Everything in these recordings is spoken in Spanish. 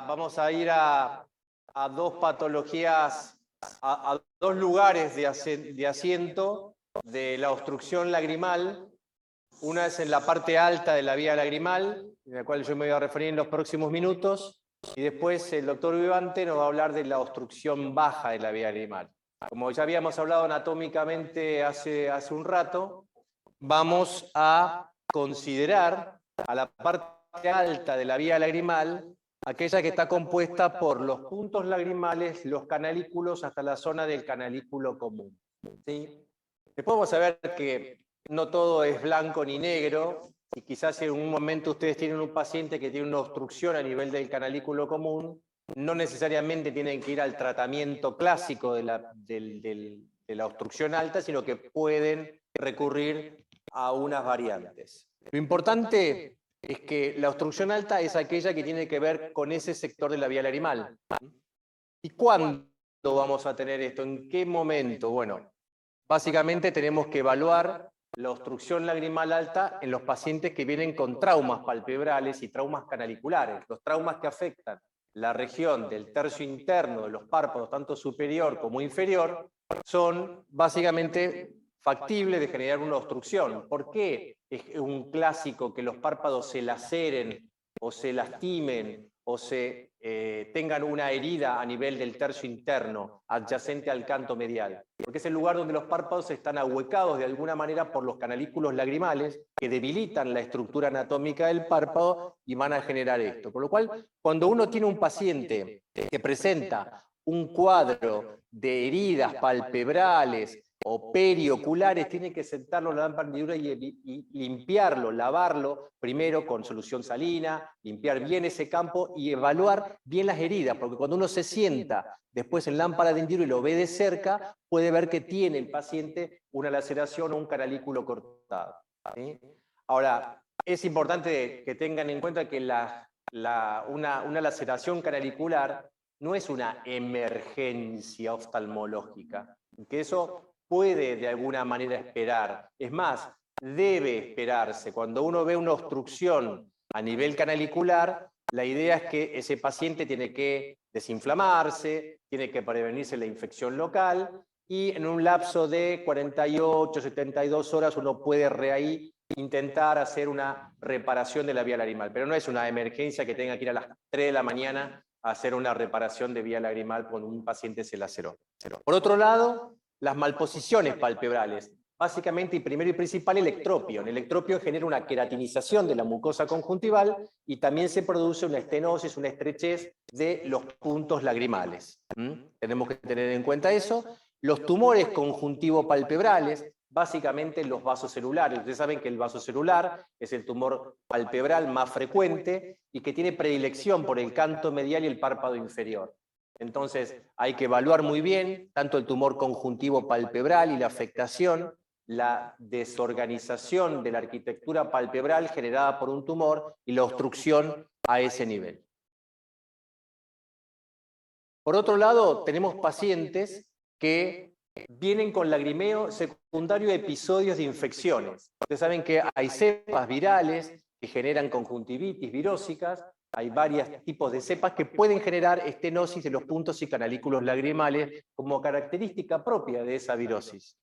vamos a ir a dos patologías, a dos lugares de asiento de la obstrucción lagrimal. Una es en la parte alta de la vía lagrimal, en la cual yo me voy a referir en los próximos minutos, y después el doctor Vivante nos va a hablar de la obstrucción baja de la vía lagrimal. Como ya habíamos hablado anatómicamente hace un rato, vamos a considerar a la parte alta de la vía lagrimal aquella que está compuesta por los puntos lagrimales, los canalículos, hasta la zona del canalículo común. ¿Sí? Después vamos a ver que no todo es blanco ni negro, y quizás en un momento ustedes tienen un paciente que tiene una obstrucción a nivel del canalículo común, no necesariamente tienen que ir al tratamiento clásico de la obstrucción alta, sino que pueden recurrir a unas variantes. Lo importante es que la obstrucción alta es aquella que tiene que ver con ese sector de la vía lagrimal. ¿Y cuándo vamos a tener esto? ¿En qué momento? Bueno, básicamente tenemos que evaluar la obstrucción lagrimal alta en los pacientes que vienen con traumas palpebrales y traumas canaliculares. Los traumas que afectan la región del tercio interno de los párpados, tanto superior como inferior, son básicamente factibles de generar una obstrucción. ¿Por qué es un clásico que los párpados se laceren o se lastimen o se tengan una herida a nivel del tercio interno adyacente al canto medial? Porque es el lugar donde los párpados están ahuecados de alguna manera por los canalículos lagrimales que debilitan la estructura anatómica del párpado y van a generar esto. Por lo cual, cuando uno tiene un paciente que presenta un cuadro de heridas palpebrales o perioculares, tiene que sentarlo en la lámpara hendidura y limpiarlo, lavarlo, primero con solución salina, limpiar bien ese campo y evaluar bien las heridas, porque cuando uno se sienta después en lámpara de hendidura y lo ve de cerca, puede ver que tiene el paciente una laceración o un canalículo cortado. ¿Sí? Ahora, es importante que tengan en cuenta que una laceración canalicular no es una emergencia oftalmológica, que eso puede de alguna manera esperar. Es más, debe esperarse. Cuando uno ve una obstrucción a nivel canalicular, la idea es que ese paciente tiene que desinflamarse, tiene que prevenirse la infección local, y en un lapso de 48, 72 horas uno puede ahí intentar hacer una reparación de la vía lagrimal. Pero no es una emergencia que tenga que ir a las 3 de la mañana a hacer una reparación de vía lagrimal cuando un paciente se laceró. Por otro lado, las malposiciones palpebrales. Básicamente, y primero y principal, el ectropio. El ectropio genera una queratinización de la mucosa conjuntival y también se produce una estenosis, una estrechez de los puntos lagrimales. Tenemos que tener en cuenta eso. Los tumores conjuntivo-palpebrales, básicamente los vasos celulares. Ustedes saben que el vaso celular es el tumor palpebral más frecuente y que tiene predilección por el canto medial y el párpado inferior. Entonces, hay que evaluar muy bien tanto el tumor conjuntivo palpebral y la afectación, la desorganización de la arquitectura palpebral generada por un tumor y la obstrucción a ese nivel. Por otro lado, tenemos pacientes que vienen con lagrimeo secundario a episodios de infecciones. Ustedes saben que hay cepas virales que generan conjuntivitis virósicas. Hay varios tipos de cepas que pueden generar estenosis de los puntos y canalículos lagrimales como característica propia de esa virosis.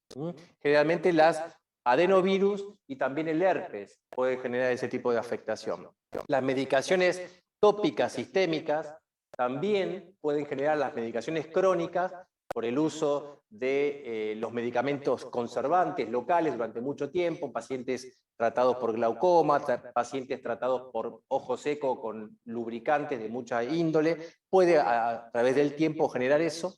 Generalmente las adenovirus y también el herpes pueden generar ese tipo de afectación. Las medicaciones tópicas sistémicas también pueden generar las medicaciones crónicas por el uso de los medicamentos conservantes locales durante mucho tiempo, pacientes tratados por glaucoma, pacientes tratados por ojo seco con lubricantes de mucha índole, puede a través del tiempo generar eso.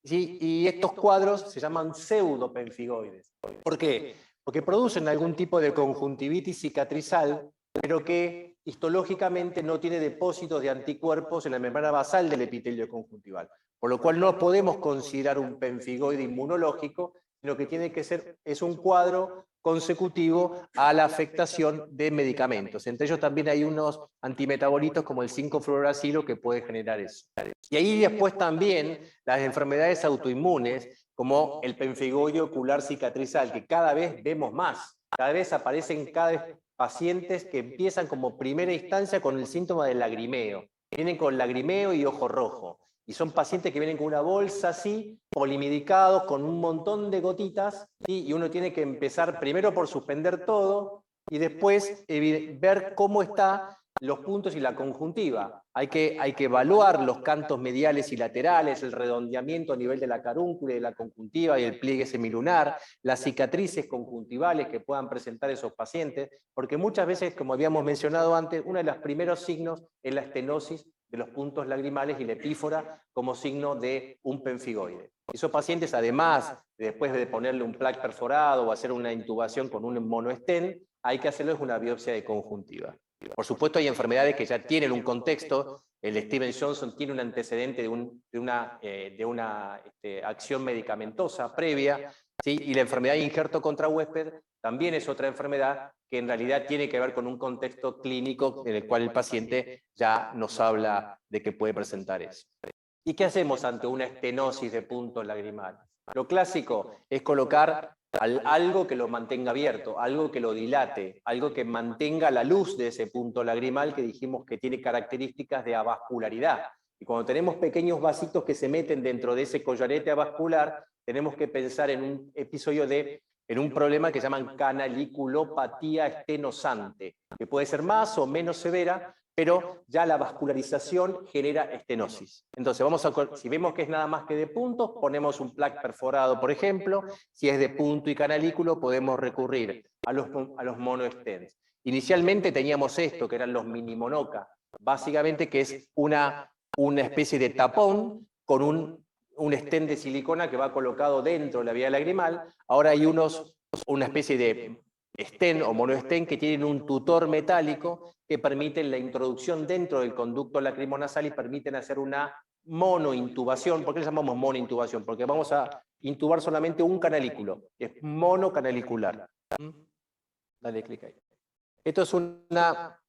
¿Sí? Y estos cuadros se llaman pseudopenfigoides. ¿Por qué? Porque producen algún tipo de conjuntivitis cicatrizal, pero que histológicamente no tiene depósitos de anticuerpos en la membrana basal del epitelio conjuntival. Por lo cual no podemos considerar un penfigoide inmunológico, sino que tiene que ser, es un cuadro consecutivo a la afectación de medicamentos. Entre ellos también hay unos antimetabolitos como el 5-fluoracilo que puede generar eso. Y ahí después también las enfermedades autoinmunes, como el penfigoide ocular cicatrizal, que cada vez vemos más. Cada vez aparecen pacientes que empiezan como primera instancia con el síntoma del lagrimeo. vienen con lagrimeo y ojo rojo. Y son pacientes que vienen con una bolsa así, polimedicados, con un montón de gotitas, ¿sí? Y uno tiene que empezar primero por suspender todo y después ver cómo están los puntos y la conjuntiva. Hay que evaluar los cantos mediales y laterales, el redondeamiento a nivel de la carúncula y de la conjuntiva y el pliegue semilunar, las cicatrices conjuntivales que puedan presentar esos pacientes, porque muchas veces, como habíamos mencionado antes, uno de los primeros signos es la estenosis de los puntos lagrimales y la epífora como signo de un pemfigoide. Esos pacientes, además, después de ponerle un plaque perforado o hacer una intubación con un monoestent, hay que hacerles una biopsia de conjuntiva. Por supuesto, hay enfermedades que ya tienen un contexto. El Steven Johnson tiene un antecedente de una acción medicamentosa previa, ¿sí? Y la enfermedad de injerto contra huésped también es otra enfermedad que en realidad tiene que ver con un contexto clínico en el cual el paciente ya nos habla de que puede presentar eso. ¿Y qué hacemos ante una estenosis de punto lagrimal? Lo clásico es colocar algo que lo mantenga abierto, algo que lo dilate, algo que mantenga la luz de ese punto lagrimal que dijimos que tiene características de avascularidad. Y cuando tenemos pequeños vasitos que se meten dentro de ese collarete avascular, tenemos que pensar en un episodio en un problema que llaman canaliculopatía estenosante, que puede ser más o menos severa, pero ya la vascularización genera estenosis. Entonces, si vemos que es nada más que de puntos, ponemos un plaque perforado, por ejemplo. Si es de punto y canalículo, podemos recurrir a los monoestents. Inicialmente teníamos esto, que eran los minimonoca, básicamente que es una especie de tapón con un stent de silicona que va colocado dentro de la vía lagrimal. Ahora hay una especie de stent o monoestent que tienen un tutor metálico que permiten la introducción dentro del conducto lacrimonasal y permiten hacer una monointubación. ¿Por qué le llamamos monointubación? Porque vamos a intubar solamente un canalículo, es monocanalicular. Dale clic ahí. Esto es una...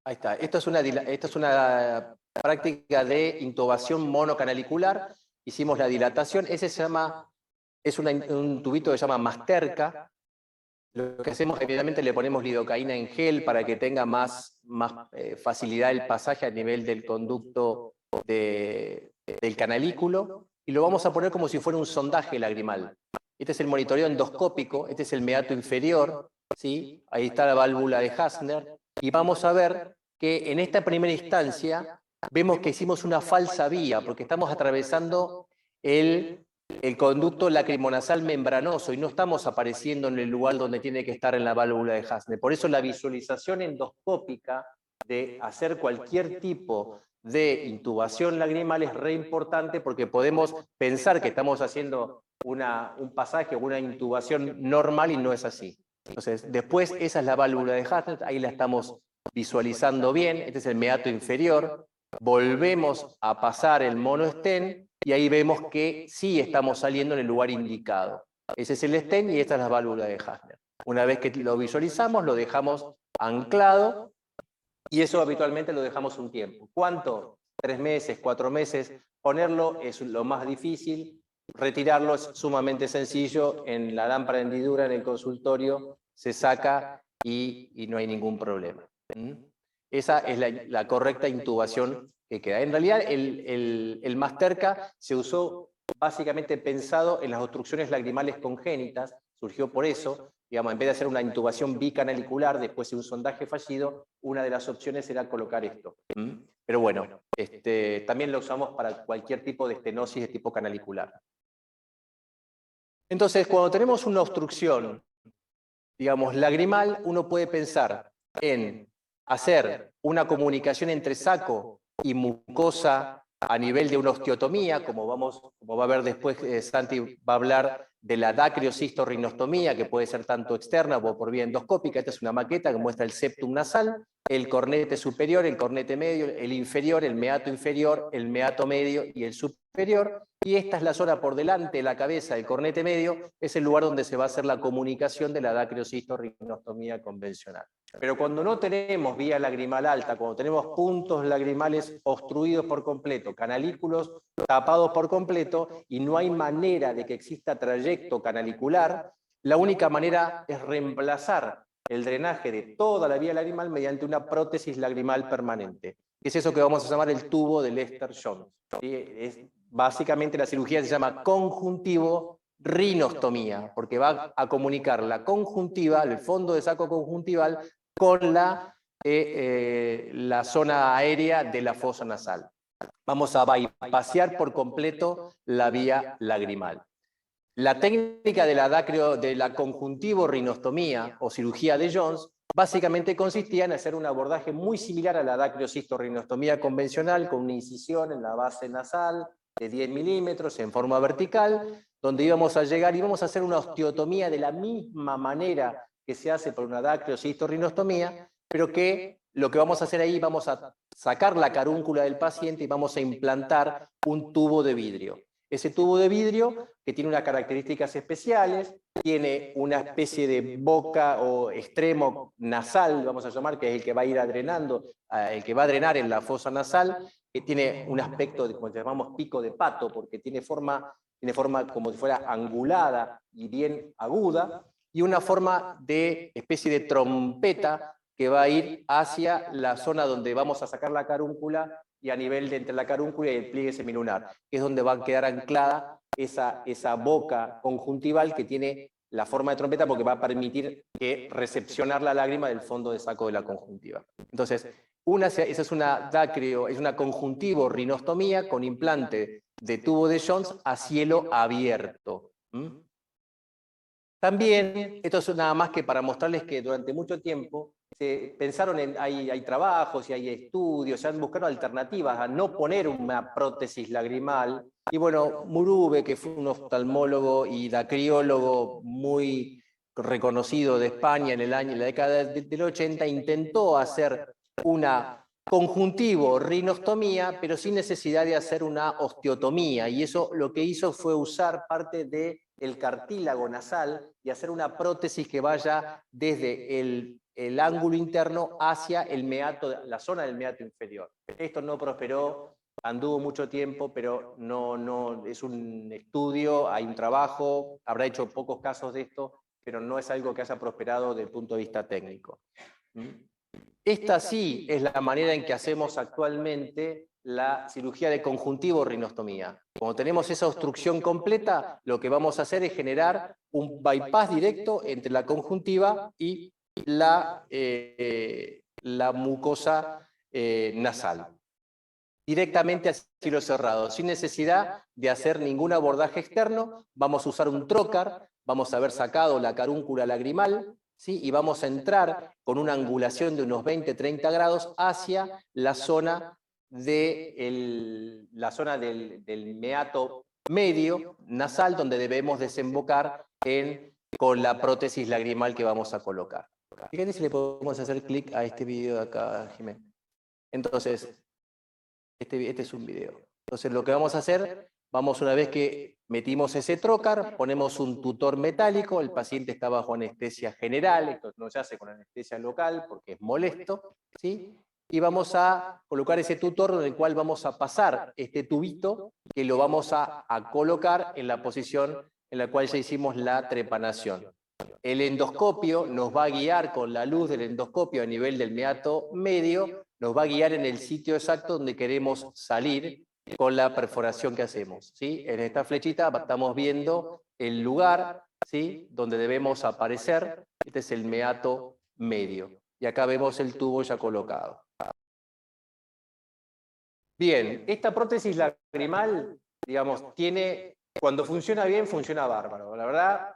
Ahí está. Esto es una práctica de intubación monocanalicular. Hicimos la dilatación. Ese se llama... Es un tubito que se llama Masterca. Lo que hacemos, evidentemente, le ponemos lidocaína en gel para que tenga más facilidad el pasaje a nivel del conducto del canalículo, y lo vamos a poner como si fuera un sondaje lagrimal. Este es el monitoreo endoscópico, este es el meato inferior, ¿sí? Ahí está la válvula de Hasner, y vamos a ver que en esta primera instancia vemos que hicimos una falsa vía, porque estamos atravesando el conducto lacrimonasal membranoso y no estamos apareciendo en el lugar donde tiene que estar en la válvula de Hasner. Por eso la visualización endoscópica de hacer cualquier tipo de intubación lagrimal es re importante, porque podemos pensar que estamos haciendo un pasaje o una intubación normal y no es así. Entonces, después esa es la válvula de Hasner, ahí la estamos visualizando bien. Este es el meato inferior. Volvemos a pasar el monoestent y ahí vemos que sí estamos saliendo en el lugar indicado. Ese es el stent y esta es la válvula de Hasner. Una vez que lo visualizamos, lo dejamos anclado, y eso habitualmente lo dejamos un tiempo. ¿Cuánto? 3 meses, 4 meses. Ponerlo es lo más difícil, retirarlo es sumamente sencillo. En la lámpara de hendidura, en el consultorio, se saca y no hay ningún problema. Esa es la correcta intubación que queda. En realidad, el Masterca se usó básicamente pensado en las obstrucciones lagrimales congénitas, surgió por eso. Digamos, en vez de hacer una intubación bicanalicular después de un sondaje fallido, una de las opciones era colocar esto. Pero bueno, también lo usamos para cualquier tipo de estenosis de tipo canalicular. Entonces, cuando tenemos una obstrucción, digamos, lagrimal, uno puede pensar en hacer una comunicación entre saco y mucosa a nivel de una osteotomía, como va a ver después, Santi va a hablar de la dacriocisto-rinostomía, que puede ser tanto externa o por vía endoscópica. Esta es una maqueta que muestra el septum nasal, el cornete superior, el cornete medio, el inferior, el meato inferior, el meato medio y el superior. Y esta es la zona por delante de la cabeza del cornete medio, es el lugar donde se va a hacer la comunicación de la dacriocisto-rinostomía convencional. Pero cuando no tenemos vía lagrimal alta, cuando tenemos puntos lagrimales obstruidos por completo, canalículos tapados por completo, y no hay manera de que exista trayecto canalicular, la única manera es reemplazar el drenaje de toda la vía lagrimal mediante una prótesis lagrimal permanente. Es eso que vamos a llamar el tubo de Lester-Jones. ¿Sí? Básicamente la cirugía se llama conjuntivo rinostomía, porque va a comunicar la conjuntiva, el fondo de saco conjuntival, con la zona aérea de la fosa nasal. Vamos a bypasear por completo la vía lagrimal. La técnica de la conjuntivo-rinostomía o cirugía de Jones básicamente consistía en hacer un abordaje muy similar a la dacriocistorrinostomía convencional, con una incisión en la base nasal de 10 milímetros en forma vertical, donde íbamos a llegar y íbamos a hacer una osteotomía de la misma manera que se hace por una dacriocistorrinostomía, pero que lo que vamos a hacer ahí, vamos a sacar la carúncula del paciente y vamos a implantar un tubo de vidrio. Ese tubo de vidrio, que tiene unas características especiales, tiene una especie de boca o extremo nasal, vamos a llamar, que es el que va a ir drenando, el que va a drenar en la fosa nasal, que tiene un aspecto, como llamamos pico de pato, porque tiene forma como si fuera angulada y bien aguda, y una forma de especie de trompeta que va a ir hacia la zona donde vamos a sacar la carúncula y a nivel de entre la carúncula y el pliegue semilunar, que es donde va a quedar anclada esa boca conjuntival que tiene la forma de trompeta, porque va a permitir recepcionar la lágrima del fondo de saco de la conjuntiva. Entonces, esa es una conjuntivo rinostomía con implante de tubo de Jones a cielo abierto. También, esto es nada más que para mostrarles que durante mucho tiempo se pensaron hay trabajos y hay estudios, se han buscado alternativas a no poner una prótesis lagrimal. Y bueno, Murube, que fue un oftalmólogo y dacriólogo muy reconocido de España en la década del 80, intentó hacer una conjuntivo rinostomía, pero sin necesidad de hacer una osteotomía, y eso lo que hizo fue usar parte del cartílago nasal y hacer una prótesis que vaya desde el ángulo interno hacia el meato, la zona del meato inferior. Esto no prosperó, anduvo mucho tiempo, pero no es un estudio, hay un trabajo, habrá hecho pocos casos de esto, pero no es algo que haya prosperado desde el punto de vista técnico. Esta sí es la manera en que hacemos actualmente la cirugía de conjuntivo rinostomía. Cuando tenemos esa obstrucción completa, lo que vamos a hacer es generar un bypass directo entre la conjuntiva y la mucosa nasal. Directamente a cielo cerrado, sin necesidad de hacer ningún abordaje externo. Vamos a usar un trocar, vamos a haber sacado la carúncula lagrimal, ¿sí? Y vamos a entrar con una angulación de unos 20-30 grados hacia la zona, del meato medio nasal, donde debemos desembocar con la prótesis lagrimal que vamos a colocar. Fíjate si le podemos hacer clic a este video de acá, Jiménez. Entonces, este es un video. Entonces lo que vamos a hacer, una vez que metimos ese trocar, ponemos un tutor metálico, el paciente está bajo anestesia general, esto no se hace con anestesia local porque es molesto, ¿sí? Y vamos a colocar ese tutor en el cual vamos a pasar este tubito que lo vamos a colocar en la posición en la cual ya hicimos la trepanación. El endoscopio nos va a guiar con la luz del endoscopio a nivel del meato medio, nos va a guiar en el sitio exacto donde queremos salir con la perforación que hacemos, ¿sí? En esta flechita estamos viendo el lugar, ¿sí?, donde debemos aparecer. Este es el meato medio. Y acá vemos el tubo ya colocado. Bien, esta prótesis lagrimal, digamos, cuando funciona bien, funciona bárbaro. La verdad,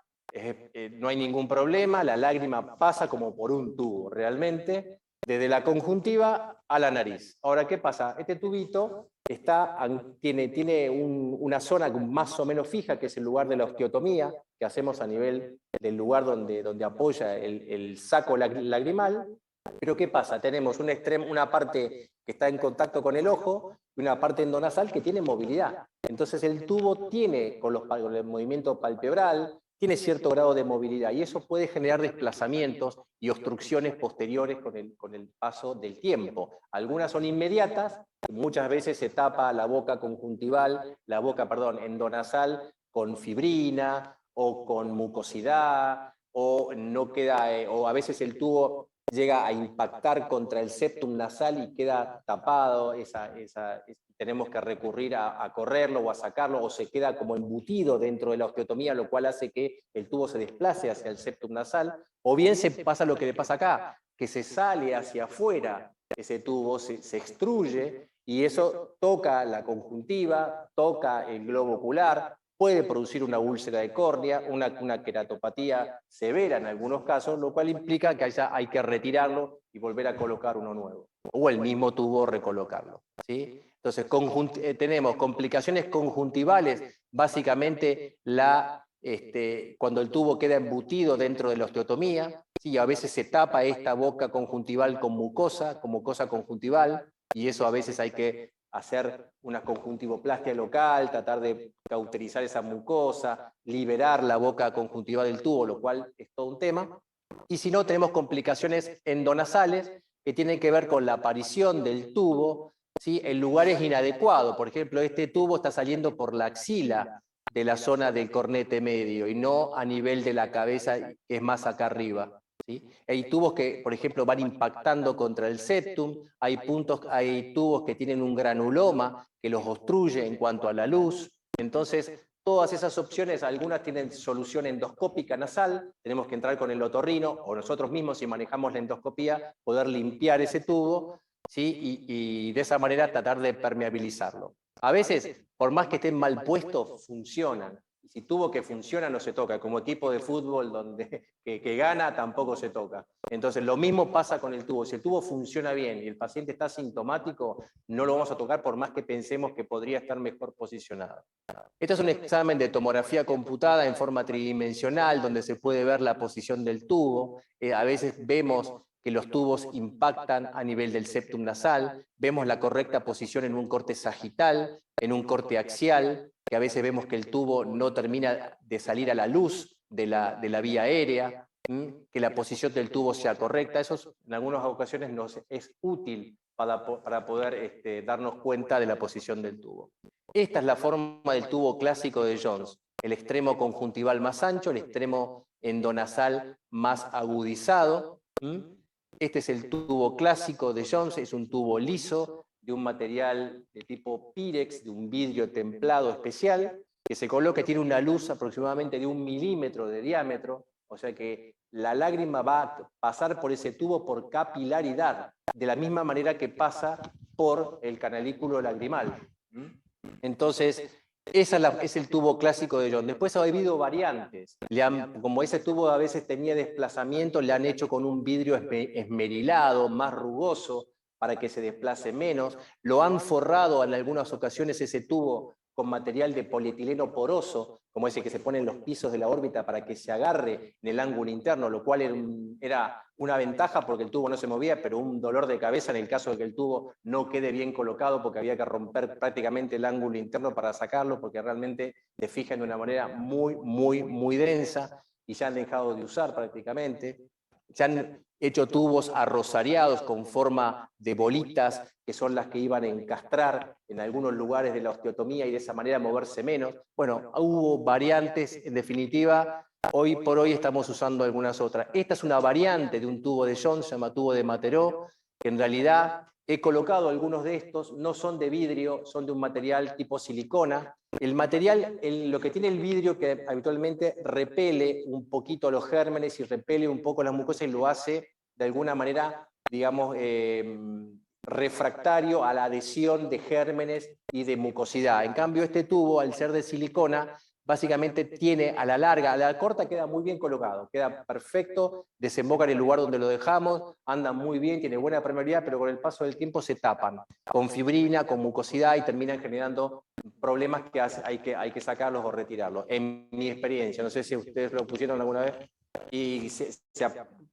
no hay ningún problema, la lágrima pasa como por un tubo, realmente, desde la conjuntiva a la nariz. Ahora, ¿qué pasa? Este tubito tiene una zona más o menos fija, que es el lugar de la osteotomía, que hacemos a nivel del lugar donde apoya el saco lagrimal. Pero ¿qué pasa? Tenemos una parte que está en contacto con el ojo y una parte endonasal que tiene movilidad. Entonces el tubo tiene, con el movimiento palpebral, tiene cierto grado de movilidad, y eso puede generar desplazamientos y obstrucciones posteriores con el paso del tiempo. Algunas son inmediatas, muchas veces se tapa la boca conjuntival, endonasal con fibrina o con mucosidad, o no queda, o a veces el tubo llega a impactar contra el septum nasal y queda tapado, tenemos que recurrir a correrlo o a sacarlo, o se queda como embutido dentro de la osteotomía, lo cual hace que el tubo se desplace hacia el septum nasal, o bien se pasa lo que le pasa acá, que se sale hacia afuera ese tubo, se extruye, y eso toca la conjuntiva, toca el globo ocular, puede producir una úlcera de córnea, una queratopatía severa en algunos casos, lo cual implica que hay que retirarlo y volver a colocar uno nuevo, o el mismo tubo recolocarlo, ¿sí? Entonces, tenemos complicaciones conjuntivales, básicamente cuando el tubo queda embutido dentro de la osteotomía, ¿sí? A veces se tapa esta boca conjuntival con mucosa conjuntival, y eso a veces hay que hacer una conjuntivoplastia local, tratar de cauterizar esa mucosa, liberar la boca conjuntival del tubo, lo cual es todo un tema. Y si no, tenemos complicaciones endonasales que tienen que ver con la aparición del tubo, ¿sí? En lugares inadecuados. Por ejemplo, este tubo está saliendo por la axila de la zona del cornete medio y no a nivel de la cabeza, que es más acá arriba, ¿sí? Hay tubos que, por ejemplo, van impactando contra el septum, hay tubos que tienen un granuloma que los obstruye en cuanto a la luz. Entonces, todas esas opciones, algunas tienen solución endoscópica nasal, tenemos que entrar con el otorrino, o nosotros mismos, si manejamos la endoscopía, poder limpiar ese tubo, ¿sí? Y de esa manera tratar de permeabilizarlo. A veces, por más que estén mal puestos, funcionan. Y si tubo que funciona, no se toca. Como equipo de fútbol que gana, tampoco se toca. Entonces, lo mismo pasa con el tubo. Si el tubo funciona bien y el paciente está sintomático, no lo vamos a tocar por más que pensemos que podría estar mejor posicionado. Este es un examen de tomografía computada en forma tridimensional, donde se puede ver la posición del tubo. A veces vemos que los tubos impactan a nivel del septum nasal, vemos la correcta posición en un corte sagital, en un corte axial, que a veces vemos que el tubo no termina de salir a la luz de la vía aérea, que la posición del tubo sea correcta. Eso en algunas ocasiones nos es útil para poder darnos cuenta de la posición del tubo. Esta es la forma del tubo clásico de Jones, el extremo conjuntival más ancho, el extremo endonasal más agudizado. Este es el tubo clásico de Jones, es un tubo liso, de un material de tipo Pirex, de un vidrio templado especial, que se coloca, tiene una luz aproximadamente de 1 milímetro de diámetro, o sea que la lágrima va a pasar por ese tubo por capilaridad, de la misma manera que pasa por el canalículo lagrimal. Entonces, ese es el tubo clásico de Jones. Después ha habido variantes. Como ese tubo a veces tenía desplazamiento, le han hecho con un vidrio esmerilado, más rugoso, para que se desplace menos. Lo han forrado en algunas ocasiones ese tubo con material de polietileno poroso, como ese que se pone en los pisos de la órbita para que se agarre en el ángulo interno, lo cual era una ventaja porque el tubo no se movía, pero un dolor de cabeza en el caso de que el tubo no quede bien colocado, porque había que romper prácticamente el ángulo interno para sacarlo, porque realmente te fijan de una manera muy, muy, muy densa, y ya han dejado de usar prácticamente. Se han hecho tubos arrosariados con forma de bolitas, que son las que iban a encastrar en algunos lugares de la osteotomía y de esa manera moverse menos. Bueno, hubo variantes, en definitiva, hoy por hoy estamos usando algunas otras. Esta es una variante de un tubo de Jones, se llama tubo de Materó, que en realidad he colocado algunos de estos, no son de vidrio, son de un material tipo silicona. El material, lo que tiene el vidrio, que habitualmente repele un poquito los gérmenes y repele un poco las mucosas, y lo hace de alguna manera, digamos, refractario a la adhesión de gérmenes y de mucosidad. En cambio, este tubo, al ser de silicona, básicamente tiene a la larga, a la corta queda muy bien colocado, queda perfecto, desemboca en el lugar donde lo dejamos, anda muy bien, tiene buena permeabilidad, pero con el paso del tiempo se tapan con fibrina, con mucosidad, y terminan generando problemas que hay que sacarlos o retirarlos. En mi experiencia, no sé si ustedes lo pusieron alguna vez, y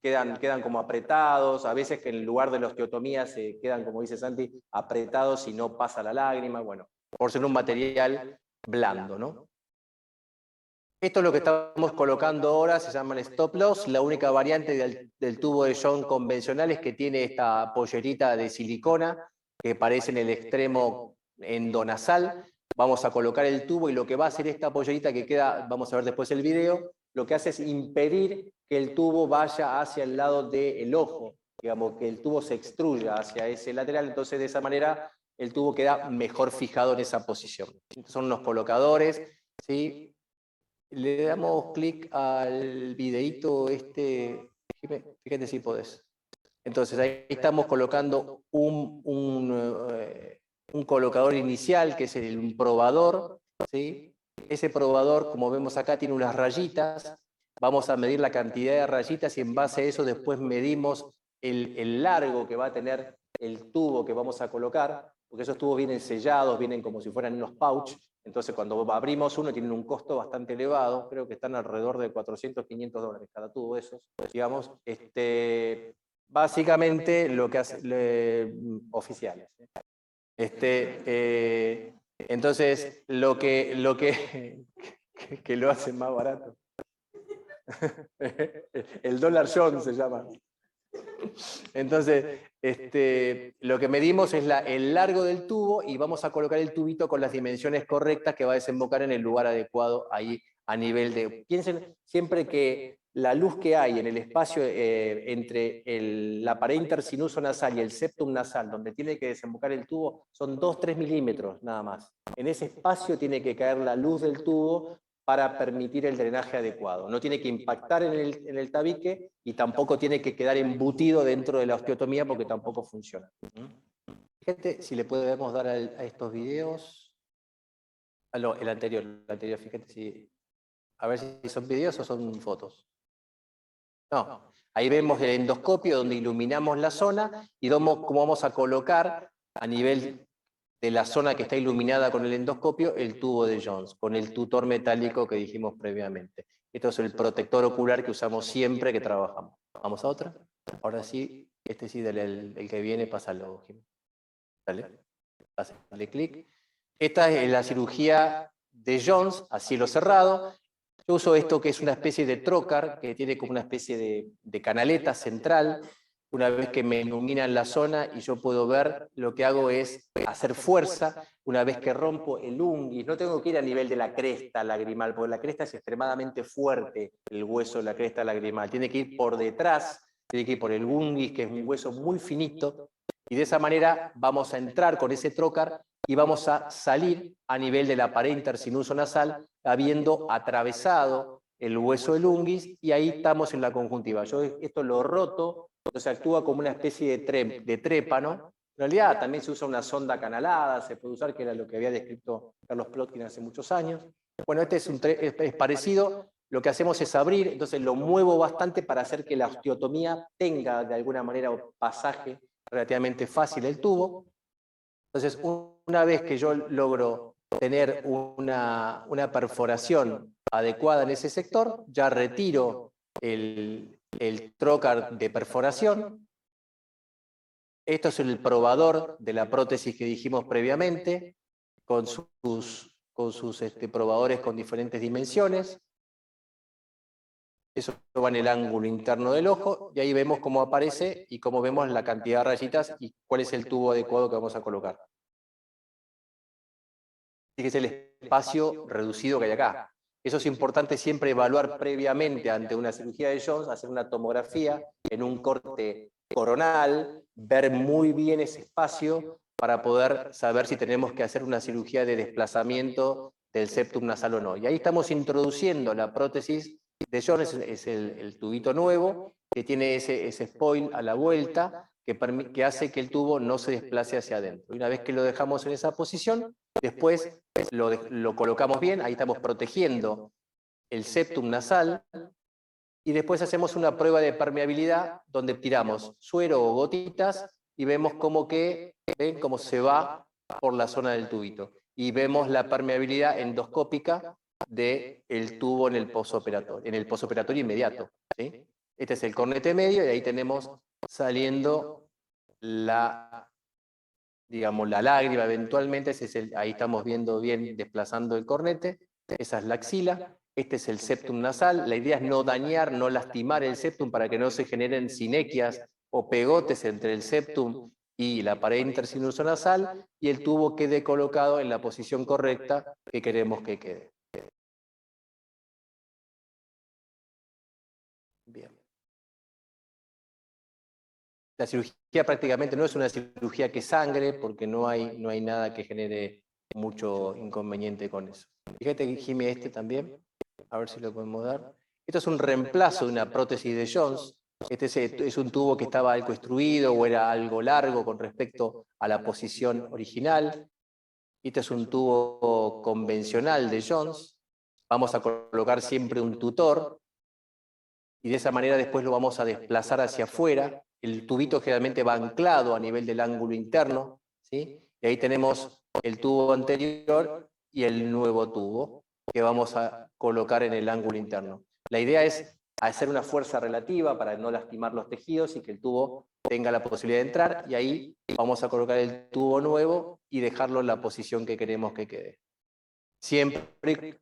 quedan como apretados, a veces que en el lugar de la osteotomía se quedan, como dice Santi, apretados y no pasa la lágrima, bueno, por ser un material blando, ¿no? Esto es lo que estamos colocando ahora, se llaman stop loss. La única variante del tubo de Jones convencional es que tiene esta pollerita de silicona que aparece en el extremo endonasal. Vamos a colocar el tubo, y lo que va a hacer esta pollerita que queda, vamos a ver después el video, lo que hace es impedir que el tubo vaya hacia el lado del ojo, digamos, que el tubo se extruya hacia ese lateral, entonces de esa manera el tubo queda mejor fijado en esa posición. Estos son unos colocadores, ¿sí? Le damos clic al videíto este, fíjate si podés. Entonces ahí estamos colocando un colocador inicial, que es un probador, ¿sí? Ese probador, como vemos acá, tiene unas rayitas. Vamos a medir la cantidad de rayitas y en base a eso después medimos el largo que va a tener el tubo que vamos a colocar, porque esos tubos vienen sellados, vienen como si fueran unos pouch. Entonces cuando abrimos uno tienen un costo bastante elevado, creo que están alrededor de 400, 500 dólares cada tubo esos, digamos. Básicamente lo que hace oficiales. Entonces, que lo hace más barato. El dólar John se llama. Entonces, lo que medimos es el largo del tubo y vamos a colocar el tubito con las dimensiones correctas que va a desembocar en el lugar adecuado ahí a nivel de... Piensen siempre que la luz que hay en el espacio entre la pared intersinuso nasal y el septum nasal, donde tiene que desembocar el tubo, son 2-3 milímetros nada más. En ese espacio tiene que caer la luz del tubo para permitir el drenaje adecuado. No tiene que impactar en el tabique y tampoco tiene que quedar embutido dentro de la osteotomía porque tampoco funciona. Fíjate si le podemos dar a estos videos. El anterior, fíjate si... A ver si son videos o son fotos. No, ahí vemos el endoscopio donde iluminamos la zona y vemos cómo vamos a colocar a nivel de la zona que está iluminada con el endoscopio el tubo de Jones, con el tutor metálico que dijimos previamente. Esto es el protector ocular que usamos siempre que trabajamos. ¿Vamos a otra? Ahora sí, sí, el que viene, pásalo, Jim. Dale, dale clic. Esta es la cirugía de Jones a cielo cerrado. Yo uso esto que es una especie de trocar, que tiene como una especie de canaleta central. Una vez que me iluminan la zona y yo puedo ver, lo que hago es hacer fuerza. Una vez que rompo el unguis, no tengo que ir a nivel de la cresta lagrimal, porque la cresta es extremadamente fuerte, el hueso de la cresta lagrimal. Tiene que ir por detrás, tiene que ir por el unguis, que es un hueso muy finito, y de esa manera vamos a entrar con ese trocar y vamos a salir a nivel de la pared intersinuso nasal, habiendo atravesado el hueso del unguis, y ahí estamos en la conjuntiva. Yo esto lo roto, entonces actúa como una especie de trépano. En realidad también se usa una sonda canalada, se puede usar, que era lo que había descrito Carlos Plotkin hace muchos años. Bueno, este es parecido. Lo que hacemos es abrir, entonces lo muevo bastante para hacer que la osteotomía tenga de alguna manera un pasaje relativamente fácil el tubo. Entonces, una vez que yo logro tener una perforación adecuada en ese sector, ya retiro el trocar de perforación. Esto es el probador de la prótesis que dijimos previamente, con sus probadores con diferentes dimensiones. Eso va en el ángulo interno del ojo, y ahí vemos cómo aparece y cómo vemos la cantidad de rayitas y cuál es el tubo adecuado que vamos a colocar. Fíjese el espacio reducido que hay acá. Eso es importante siempre evaluar previamente ante una cirugía de Jones, hacer una tomografía en un corte coronal, ver muy bien ese espacio para poder saber si tenemos que hacer una cirugía de desplazamiento del septum nasal o no. Y ahí estamos introduciendo la prótesis de Jones, es el tubito nuevo, que tiene ese spoil a la vuelta, que hace que el tubo no se desplace hacia adentro. Y una vez que lo dejamos en esa posición, después lo colocamos bien, ahí estamos protegiendo el septum nasal, y después hacemos una prueba de permeabilidad donde tiramos suero o gotitas y vemos ven cómo se va por la zona del tubito. Y vemos la permeabilidad endoscópica del tubo en el posoperatorio inmediato. ¿Sí? Este es el cornete medio y ahí tenemos saliendo digamos, la lágrima eventualmente. Ahí estamos viendo bien desplazando el cornete. Esa es la axila. Este es el septum nasal. La idea es no dañar, no lastimar el septum para que no se generen sinequias o pegotes entre el septum y la pared intersinuso nasal, y el tubo quede colocado en la posición correcta que queremos que quede. La cirugía prácticamente no es una cirugía que sangre, porque no hay nada que genere mucho inconveniente con eso. Fíjate, Jimmy, también, a ver si lo podemos dar. Esto es un reemplazo de una prótesis de Jones. Este es un tubo que estaba algo extruido o era algo largo con respecto a la posición original. Este es un tubo convencional de Jones. Vamos a colocar siempre un tutor y de esa manera después lo vamos a desplazar hacia afuera. El tubito generalmente va anclado a nivel del ángulo interno, ¿sí? Y ahí tenemos el tubo anterior y el nuevo tubo que vamos a colocar en el ángulo interno. La idea es hacer una fuerza relativa para no lastimar los tejidos y que el tubo tenga la posibilidad de entrar, y ahí vamos a colocar el tubo nuevo y dejarlo en la posición que queremos que quede. Siempre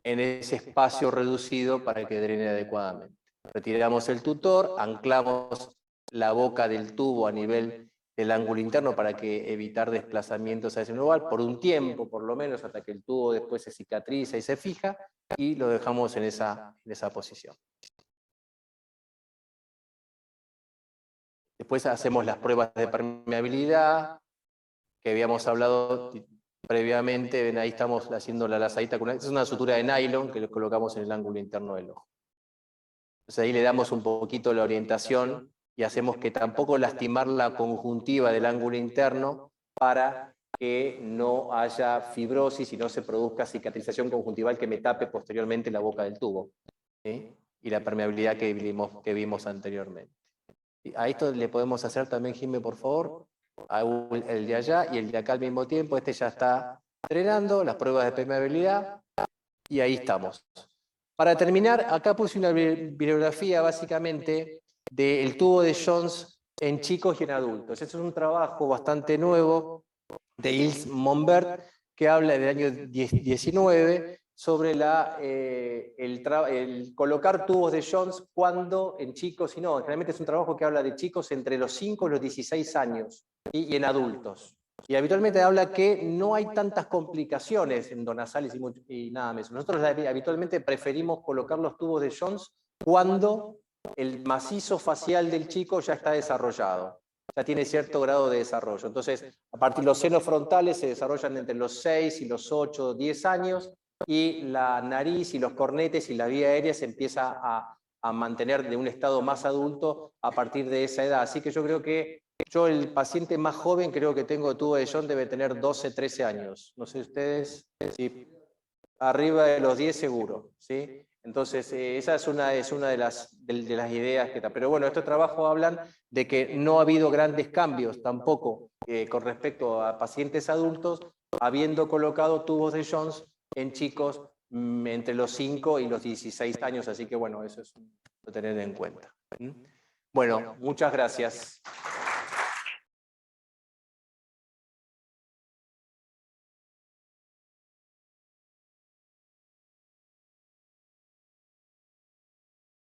en ese espacio reducido para que drene adecuadamente. Retiramos el tutor, anclamos la boca del tubo a nivel del ángulo interno para que evitar desplazamientos a ese lugar por un tiempo, por lo menos, hasta que el tubo después se cicatriza y se fija, y lo dejamos en esa posición. Después hacemos las pruebas de permeabilidad, que habíamos hablado previamente. Ven, ahí estamos haciendo la lazadita. Es una sutura de nylon que lo colocamos en el ángulo interno del ojo. Entonces ahí le damos un poquito la orientación y hacemos que tampoco lastimar la conjuntiva del ángulo interno para que no haya fibrosis y no se produzca cicatrización conjuntival que me tape posteriormente la boca del tubo, ¿sí? Y la permeabilidad que vimos anteriormente. A esto le podemos hacer también, Jimé, por favor, el de allá y el de acá al mismo tiempo. Este ya está drenando, las pruebas de permeabilidad, y ahí estamos. Para terminar, acá puse una bibliografía básicamente del tubo de Jones en chicos y en adultos. Este es un trabajo bastante nuevo de Yves Monbert, que habla del año 19 sobre el colocar tubos de Jones cuando en chicos y no. Generalmente es un trabajo que habla de chicos entre los 5 y los 16 años y en adultos. Y habitualmente habla que no hay tantas complicaciones endonasales y nada más. Nosotros habitualmente preferimos colocar los tubos de Jones cuando el macizo facial del chico ya está desarrollado, ya tiene cierto grado de desarrollo. Entonces, a partir de los senos frontales se desarrollan entre los 6 y los 8, 10 años, y la nariz y los cornetes y la vía aérea se empieza a mantener de un estado más adulto a partir de esa edad. Así que yo creo que el paciente más joven, creo que tengo tubo de Jones, debe tener 12, 13 años. No sé ustedes, si arriba de los 10 seguro, ¿sí? Entonces, esa es una de las ideas que está. Pero bueno, estos trabajos hablan de que no ha habido grandes cambios tampoco con respecto a pacientes adultos, habiendo colocado tubos de Jones en chicos entre los 5 y los 16 años. Así que bueno, eso es lo tener en cuenta. Bueno, muchas gracias.